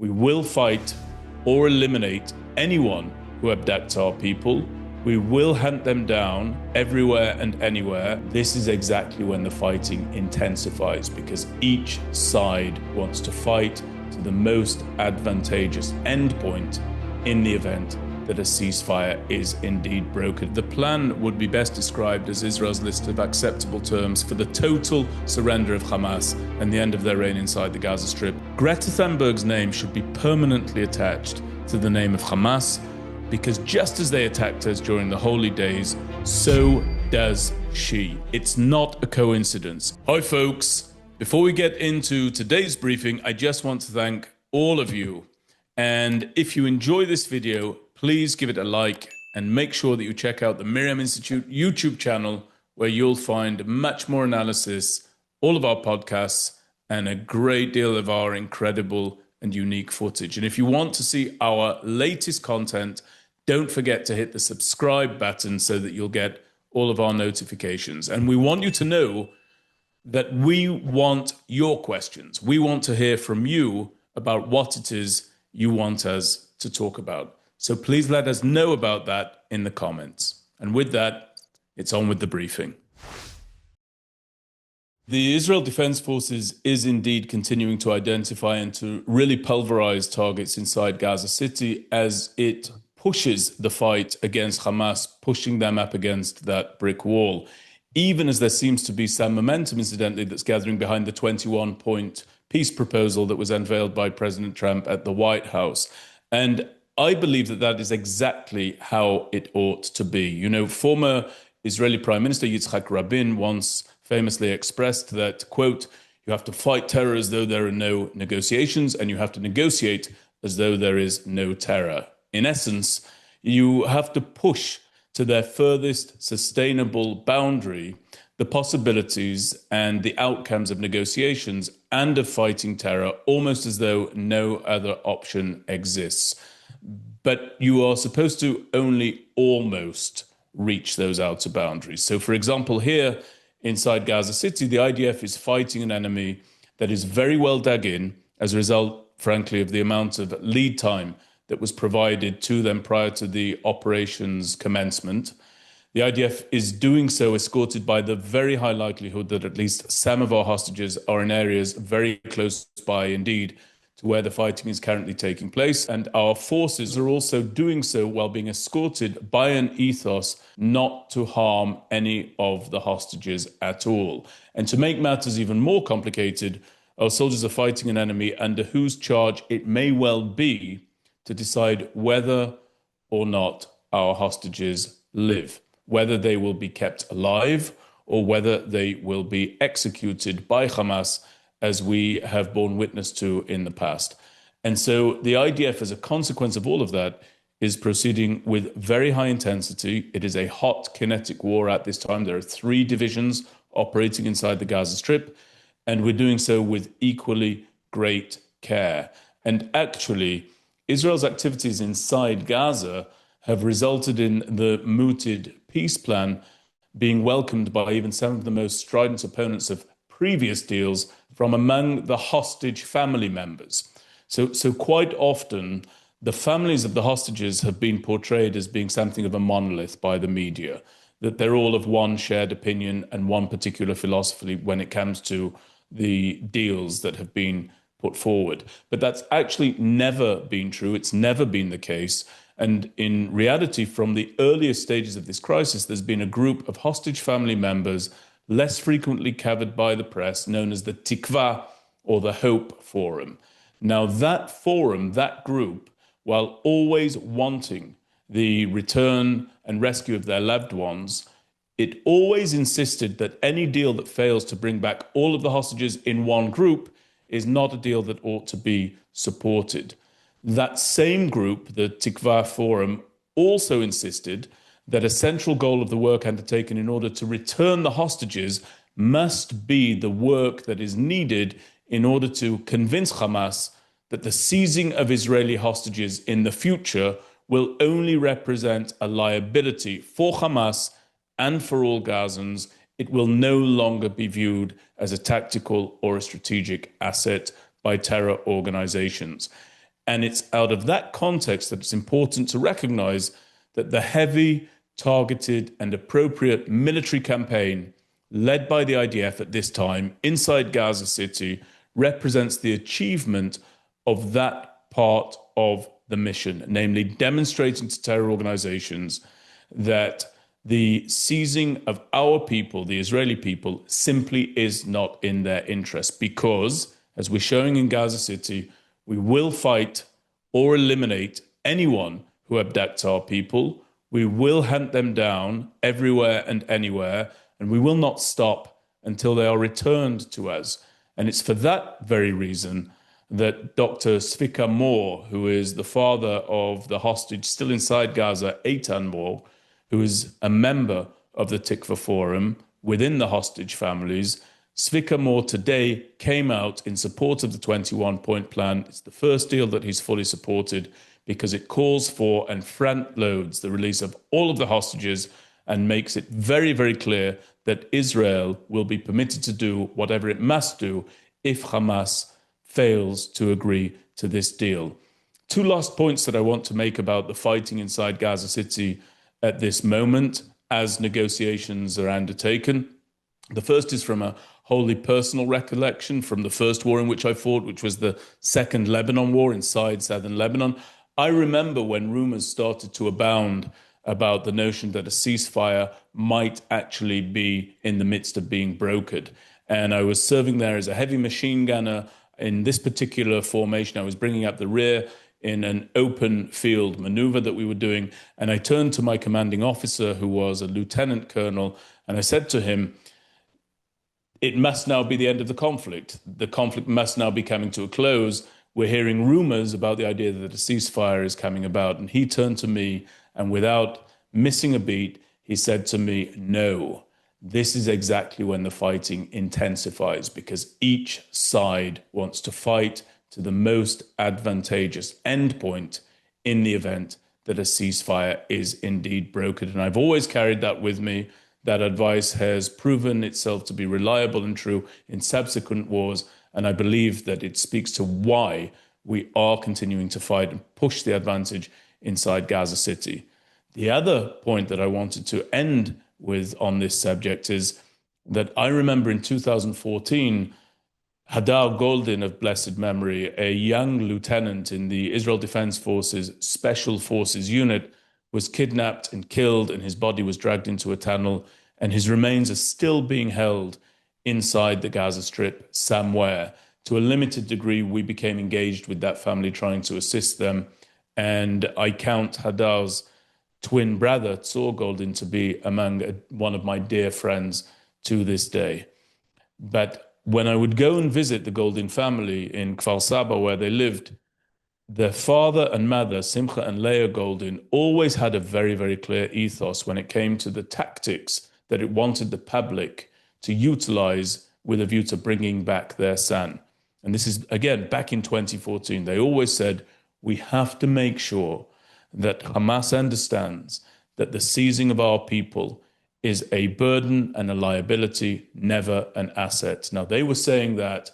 We will fight or eliminate anyone who abducts our people. We will hunt them down everywhere and anywhere. This is exactly when the fighting intensifies, because each side wants to fight to the most advantageous endpoint in the event that a ceasefire is indeed brokered. The plan would be best described as Israel's list of acceptable terms for the total surrender of Hamas and the end of their reign inside the Gaza Strip. Greta Thunberg's name should be permanently attached to the name of Hamas, because just as they attacked us during the holy days, so does she. It's not a coincidence. Hi folks, before we get into today's briefing, I just want to thank all of you. And if you enjoy this video, please give it a like and make sure that you check out the MirYam Institute YouTube channel, where you'll find much more analysis, all of our podcasts, and a great deal of our incredible and unique footage. And if you want to see our latest content, don't forget to hit the subscribe button so that you'll get all of our notifications. And we want you to know that we want your questions. We want to hear from you about what it is you want us to talk about. So please let us know about that in the comments. And with that, it's on with the briefing. The Israel Defense Forces is indeed continuing to identify and to really pulverize targets inside Gaza City as it pushes the fight against Hamas, pushing them up against that brick wall, even as there seems to be some momentum, incidentally, that's gathering behind the 21-point peace proposal that was unveiled by President Trump at the White House. And I believe that that is exactly how it ought to be. You know, former Israeli Prime Minister Yitzhak Rabin once famously expressed that, quote, "You have to fight terror as though there are no negotiations, and you have to negotiate as though there is no terror." In essence, you have to push to their furthest sustainable boundary the possibilities and the outcomes of negotiations and of fighting terror, almost as though no other option exists. But you are supposed to only almost reach those outer boundaries. So, for example, here inside Gaza City, the IDF is fighting an enemy that is very well dug in as a result, frankly, of the amount of lead time that was provided to them prior to the operation's commencement. The IDF is doing so escorted by the very high likelihood that at least some of our hostages are in areas very close by indeed to where the fighting is currently taking place. And our forces are also doing so while being escorted by an ethos not to harm any of the hostages at all. And to make matters even more complicated, our soldiers are fighting an enemy under whose charge it may well be to decide whether or not our hostages live, whether they will be kept alive or whether they will be executed by Hamas, as we have borne witness to in the past. And so the IDF, as a consequence of all of that, is proceeding with very high intensity. It is a hot kinetic war at this time. There are 3 divisions operating inside the Gaza Strip, and we're doing so with equally great care. And actually, Israel's activities inside Gaza have resulted in the mooted peace plan being welcomed by even some of the most strident opponents of previous deals from among the hostage family members. So quite often, the families of the hostages have been portrayed as being something of a monolith by the media, that they're all of one shared opinion and one particular philosophy when it comes to the deals that have been put forward. But that's actually never been true. It's never been the case. And in reality, from the earliest stages of this crisis, there's been a group of hostage family members, less frequently covered by the press, known as the Tikva, or the Hope Forum. Now, that forum, that group, while always wanting the return and rescue of their loved ones, it always insisted that any deal that fails to bring back all of the hostages in one group is not a deal that ought to be supported. That same group, the Tikva Forum, also insisted that a central goal of the work undertaken in order to return the hostages must be the work that is needed in order to convince Hamas that the seizing of Israeli hostages in the future will only represent a liability for Hamas and for all Gazans. It will no longer be viewed as a tactical or a strategic asset by terror organizations. And it's out of that context that it's important to recognize that the heavy, targeted, and appropriate military campaign led by the IDF at this time inside Gaza City represents the achievement of that part of the mission, namely demonstrating to terror organizations that the seizing of our people, the Israeli people, simply is not in their interest because, as we're showing in Gaza City, we will fight or eliminate anyone who abducts our people. We will hunt them down everywhere and anywhere, and we will not stop until they are returned to us. And it's for that very reason that Dr. Zvika Moore, who is the father of the hostage still inside Gaza, Eitan Moore, who is a member of the Tikva Forum within the hostage families, Zvika Moore today came out in support of the 21-point plan. It's the first deal that he's fully supported because it calls for and front loads the release of all of the hostages and makes it very, very clear that Israel will be permitted to do whatever it must do if Hamas fails to agree to this deal. Two last points that I want to make about the fighting inside Gaza City at this moment as negotiations are undertaken. The first is from a wholly personal recollection from the first war in which I fought, which was the Second Lebanon War inside southern Lebanon. I remember when rumors started to abound about the notion that a ceasefire might actually be in the midst of being brokered. And I was serving there as a heavy machine gunner. In this particular formation, I was bringing up the rear in an open field maneuver that we were doing. And I turned to my commanding officer, who was a lieutenant colonel, and I said to him, it must now be the end of the conflict. The conflict must now be coming to a close. We're hearing rumors about the idea that a ceasefire is coming about. And he turned to me, and without missing a beat, he said to me, no, this is exactly when the fighting intensifies, because each side wants to fight to the most advantageous endpoint in the event that a ceasefire is indeed brokered. And I've always carried that with me. That advice has proven itself to be reliable and true in subsequent wars. And I believe that it speaks to why we are continuing to fight and push the advantage inside Gaza City. The other point that I wanted to end with on this subject is that I remember in 2014, Hadar Goldin of blessed memory, a young lieutenant in the Israel Defense Forces Special Forces unit, was kidnapped and killed, and his body was dragged into a tunnel, and his remains are still being held inside the Gaza Strip somewhere. To a limited degree, we became engaged with that family, trying to assist them. And I count Hadar's twin brother, Tzor Goldin, to be among one of my dear friends to this day. But when I would go and visit the Goldin family in Kfar Saba, where they lived, their father and mother, Simcha and Leah Goldin, always had a very, very clear ethos when it came to the tactics that it wanted the public to utilize with a view to bringing back their son. And this is, again, back in 2014. They always said, we have to make sure that Hamas understands that the seizing of our people is a burden and a liability, never an asset. Now, they were saying that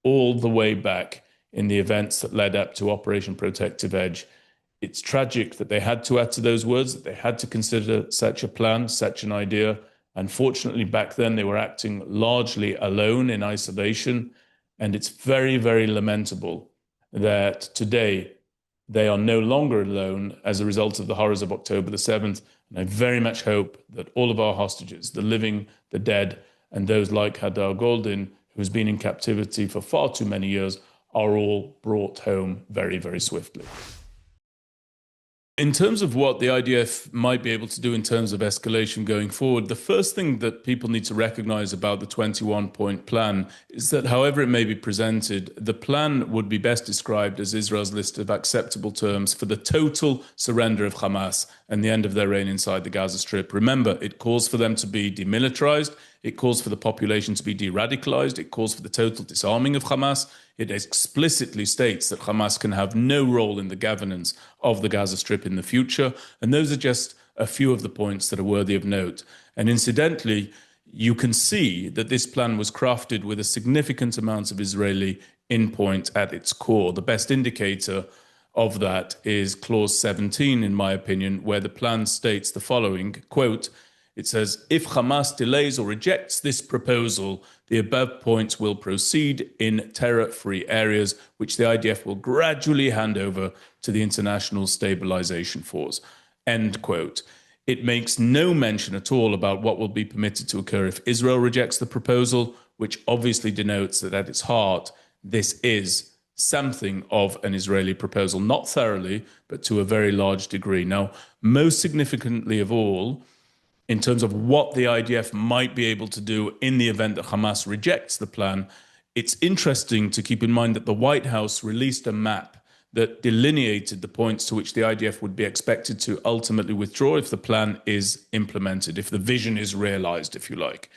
all the way back in the events that led up to Operation Protective Edge. It's tragic that they had to utter those words, that they had to consider such a plan, such an idea. Unfortunately, back then, they were acting largely alone in isolation. And it's very, very lamentable that today they are no longer alone as a result of the horrors of October the 7th. And I very much hope that all of our hostages, the living, the dead, and those like Hadar Goldin, who has been in captivity for far too many years, are all brought home very, very swiftly. In terms of what the IDF might be able to do in terms of escalation going forward, the first thing that people need to recognize about the 21-point plan is that however it may be presented, the plan would be best described as Israel's list of acceptable terms for the total surrender of Hamas and the end of their reign inside the Gaza Strip. Remember, it calls for them to be demilitarized. It calls for the population to be de-radicalized. It calls for the total disarming of Hamas. It explicitly states that Hamas can have no role in the governance of the Gaza Strip in the future. And those are just a few of the points that are worthy of note. And incidentally, you can see that this plan was crafted with a significant amount of Israeli in point at its core. The best indicator of that is clause 17, in my opinion, where the plan states the following, quote, it says, if Hamas delays or rejects this proposal, the above points will proceed in terror-free areas, which the IDF will gradually hand over to the International Stabilization Force. End quote. It makes no mention at all about what will be permitted to occur if Israel rejects the proposal, which obviously denotes that at its heart, this is something of an Israeli proposal, not thoroughly, but to a very large degree. Now, most significantly of all, in terms of what the IDF might be able to do in the event that Hamas rejects the plan, it's interesting to keep in mind that the White House released a map that delineated the points to which the IDF would be expected to ultimately withdraw if the plan is implemented, if the vision is realized, if you like.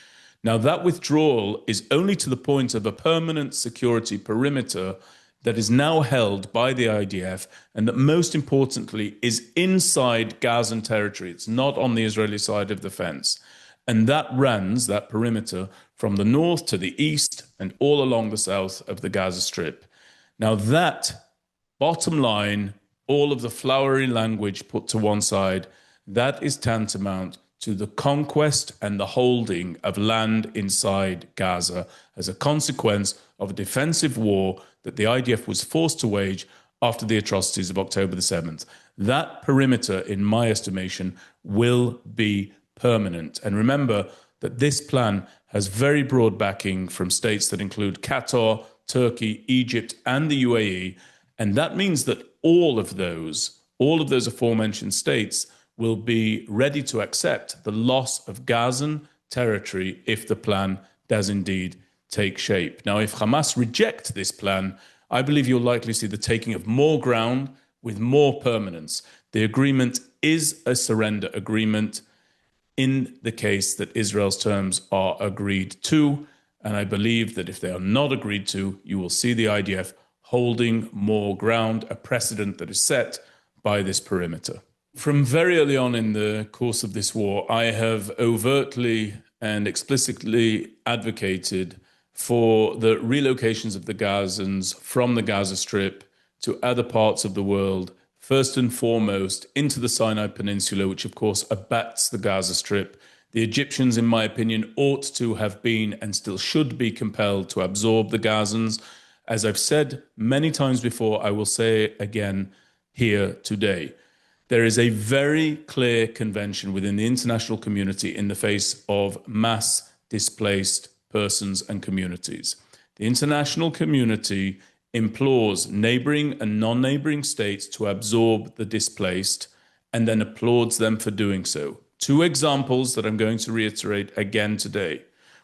Now, that withdrawal is only to the point of a permanent security perimeter that is now held by the IDF and that most importantly is inside Gazan territory. It's not on the Israeli side of the fence. And that runs, that perimeter, from the north to the east and all along the south of the Gaza Strip. Now that, bottom line, all of the flowery language put to one side, that is tantamount to the conquest and the holding of land inside Gaza as a consequence of a defensive war that the IDF was forced to wage after the atrocities of October the 7th. That perimeter, in my estimation, will be permanent. And remember that this plan has very broad backing from states that include Qatar, Turkey, Egypt, and the UAE. And that means that all of those aforementioned states will be ready to accept the loss of Gazan territory if the plan does indeed take shape. Now, if Hamas reject this plan, I believe you'll likely see the taking of more ground with more permanence. The agreement is a surrender agreement in the case that Israel's terms are agreed to. And I believe that if they are not agreed to, you will see the IDF holding more ground, a precedent that is set by this perimeter. From very early on in the course of this war, I have overtly and explicitly advocated for the relocations of the Gazans from the Gaza Strip to other parts of the world, first and foremost into the Sinai Peninsula, which of course abuts the Gaza Strip. The Egyptians, in my opinion, ought to have been and still should be compelled to absorb the Gazans. As I've said many times before, I will say it again here today. There is a very clear convention within the international community in the face of mass displaced persons and communities. The international community implores neighboring and non-neighboring states to absorb the displaced and then applauds them for doing so. Two examples that I'm going to reiterate again today.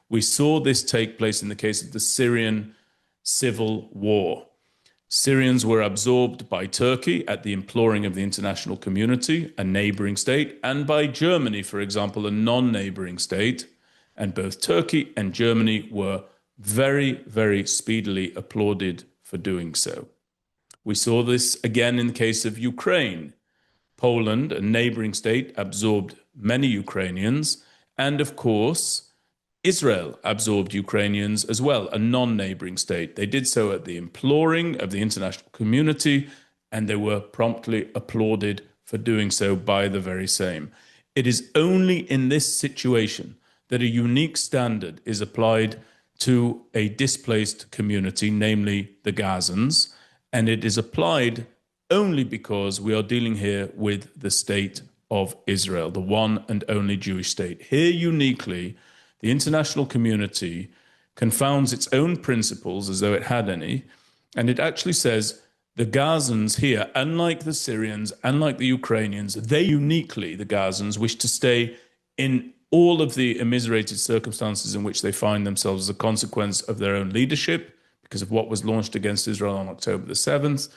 We saw this take place in the case of the Syrian civil war. Syrians were absorbed by Turkey at the imploring of the international community, a neighboring state, and by Germany, for example, a non-neighboring state. And both Turkey and Germany were very, very speedily applauded for doing so. We saw this again in the case of Ukraine. Poland, a neighboring state, absorbed many Ukrainians. And of course, Israel absorbed Ukrainians as well, a non-neighboring state. They did so at the imploring of the international community, and they were promptly applauded for doing so by the very same. It is only in this situation that a unique standard is applied to a displaced community, namely the Gazans, and it is applied only because we are dealing here with the state of Israel, the one and only Jewish state. Here, uniquely, the international community confounds its own principles as though it had any, and it actually says the Gazans here, unlike the Syrians, unlike the Ukrainians, they uniquely, the Gazans, wish to stay in all of the immiserated circumstances in which they find themselves as a consequence of their own leadership, because of what was launched against Israel on October the 7th.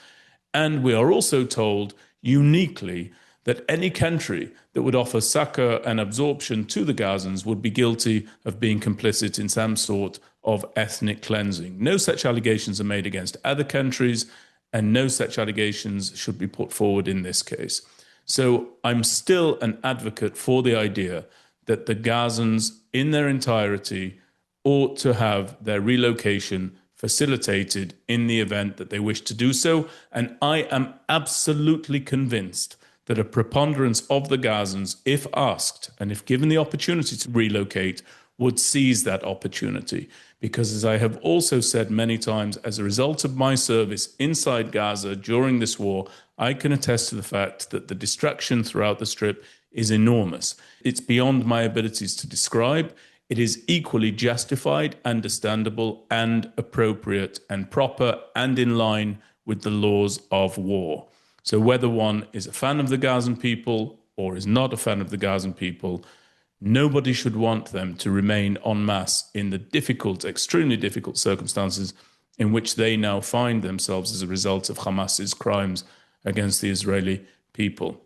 And we are also told uniquely that any country that would offer succor and absorption to the Gazans would be guilty of being complicit in some sort of ethnic cleansing. No such allegations are made against other countries, and no such allegations should be put forward in this case. So I'm still an advocate for the idea that the Gazans in their entirety ought to have their relocation facilitated in the event that they wish to do so. And I am absolutely convinced that a preponderance of the Gazans, if asked and if given the opportunity to relocate, would seize that opportunity. Because as I have also said many times, as a result of my service inside Gaza during this war, I can attest to the fact that the destruction throughout the Strip is enormous. It's beyond my abilities to describe. It is equally justified, understandable, and appropriate and proper and in line with the laws of war. So whether one is a fan of the Gazan people or is not a fan of the Gazan people, nobody should want them to remain en masse in the difficult, extremely difficult circumstances in which they now find themselves as a result of Hamas's crimes against the Israeli people.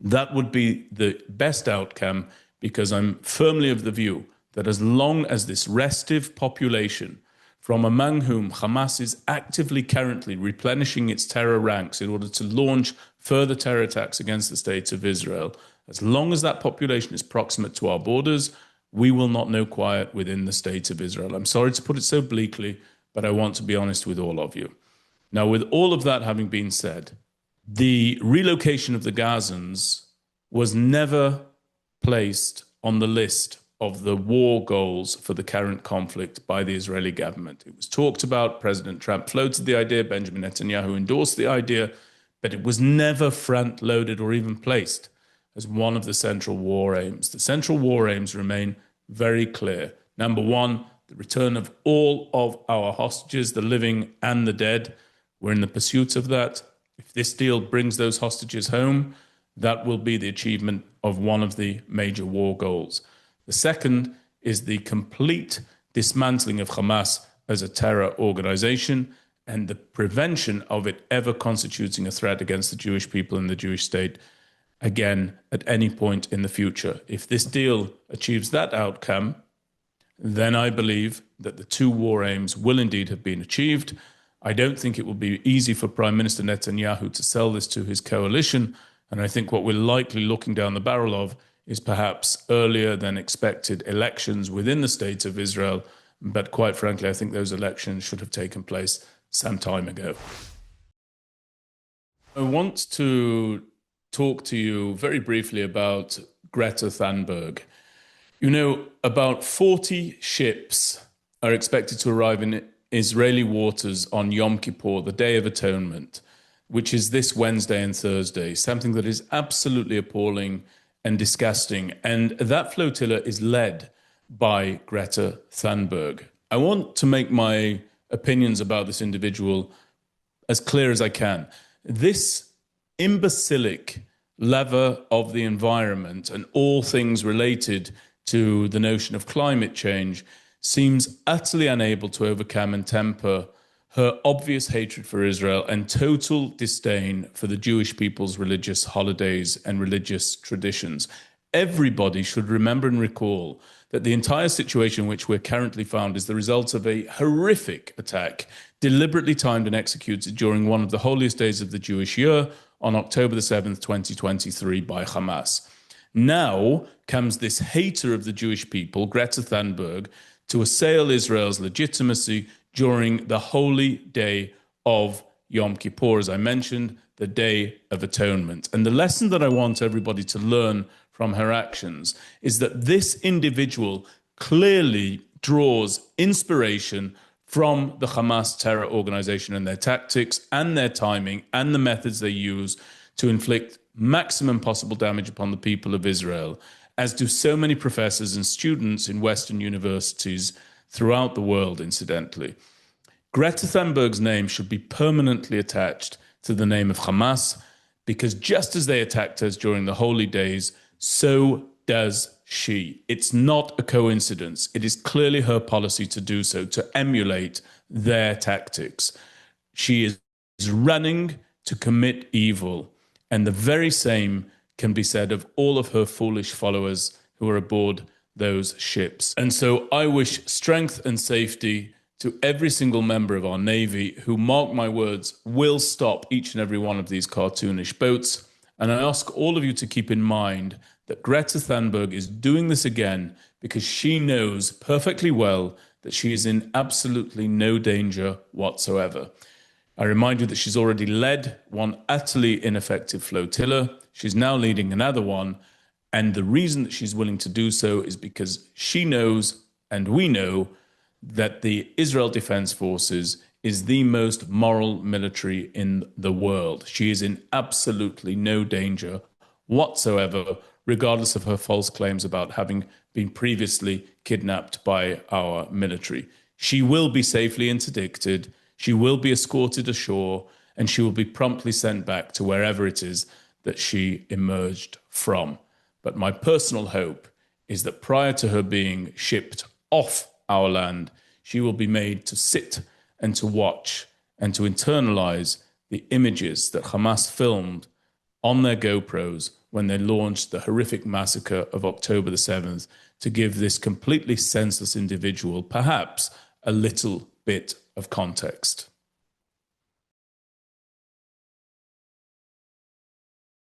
That would be the best outcome, because I'm firmly of the view that as long as this restive population, from among whom Hamas is actively currently replenishing its terror ranks in order to launch further terror attacks against the state of Israel, as long as that population is proximate to our borders, we will not know quiet within the state of Israel. I'm sorry to put it so bleakly, but I want to be honest with all of you. Now, with all of that having been said, the relocation of the Gazans was never placed on the list of the war goals for the current conflict by the Israeli government. It was talked about, President Trump floated the idea, Benjamin Netanyahu endorsed the idea, but it was never front-loaded or even placed as one of the central war aims. The central war aims remain very clear. Number one, the return of all of our hostages, the living and the dead. We're in the pursuit of that. If this deal brings those hostages home, that will be the achievement of one of the major war goals. The second is the complete dismantling of Hamas as a terror organization and the prevention of it ever constituting a threat against the Jewish people and the Jewish state again at any point in the future. If this deal achieves that outcome, then I believe that the two war aims will indeed have been achieved. I don't think it will be easy for Prime Minister Netanyahu to sell this to his coalition, and I think what we're likely looking down the barrel of is perhaps earlier than expected elections within the state of Israel. But quite frankly, I think those elections should have taken place some time ago. I want to talk to you very briefly about Greta Thunberg. You know, about 40 ships are expected to arrive in Israeli waters on Yom Kippur, the Day of Atonement, which is this Wednesday and Thursday, something that is absolutely appalling and disgusting. And that flotilla is led by Greta Thunberg. I want to make my opinions about this individual as clear as I can. This imbecilic lover of the environment and all things related to the notion of climate change seems utterly unable to overcome and temper her obvious hatred for Israel and total disdain for the Jewish people's religious holidays and religious traditions. Everybody should remember and recall that the entire situation in which we're currently found is the result of a horrific attack deliberately timed and executed during one of the holiest days of the Jewish year on October the 7th, 2023 by Hamas. Now comes this hater of the Jewish people, Greta Thunberg, to assail Israel's legitimacy during the holy day of Yom Kippur, as I mentioned, the Day of Atonement. And the lesson that I want everybody to learn from her actions is that this individual clearly draws inspiration from the Hamas terror organization and their tactics and their timing and the methods they use to inflict maximum possible damage upon the people of Israel, as do so many professors and students in Western universities throughout the world, incidentally. Greta Thunberg's name should be permanently attached to the name of Hamas, because just as they attacked us during the holy days, so does she. It's not a coincidence. It is clearly her policy to do so, to emulate their tactics. She is running to commit evil, and the very same can be said of all of her foolish followers who are aboard those ships. And so I wish strength and safety to every single member of our Navy who, mark my words, will stop each and every one of these cartoonish boats. And I ask all of you to keep in mind that Greta Thunberg is doing this again because she knows perfectly well that she is in absolutely no danger whatsoever. I remind you that she's already led one utterly ineffective flotilla. She's now leading another one. And the reason that she's willing to do so is because she knows, and we know, that the Israel Defense Forces is the most moral military in the world. She is in absolutely no danger whatsoever, regardless of her false claims about having been previously kidnapped by our military. She will be safely interdicted, she will be escorted ashore, and she will be promptly sent back to wherever it is that she emerged from. But my personal hope is that prior to her being shipped off our land, she will be made to sit and to watch and to internalize the images that Hamas filmed on their GoPros when they launched the horrific massacre of October the 7th to give this completely senseless individual perhaps a little bit of context.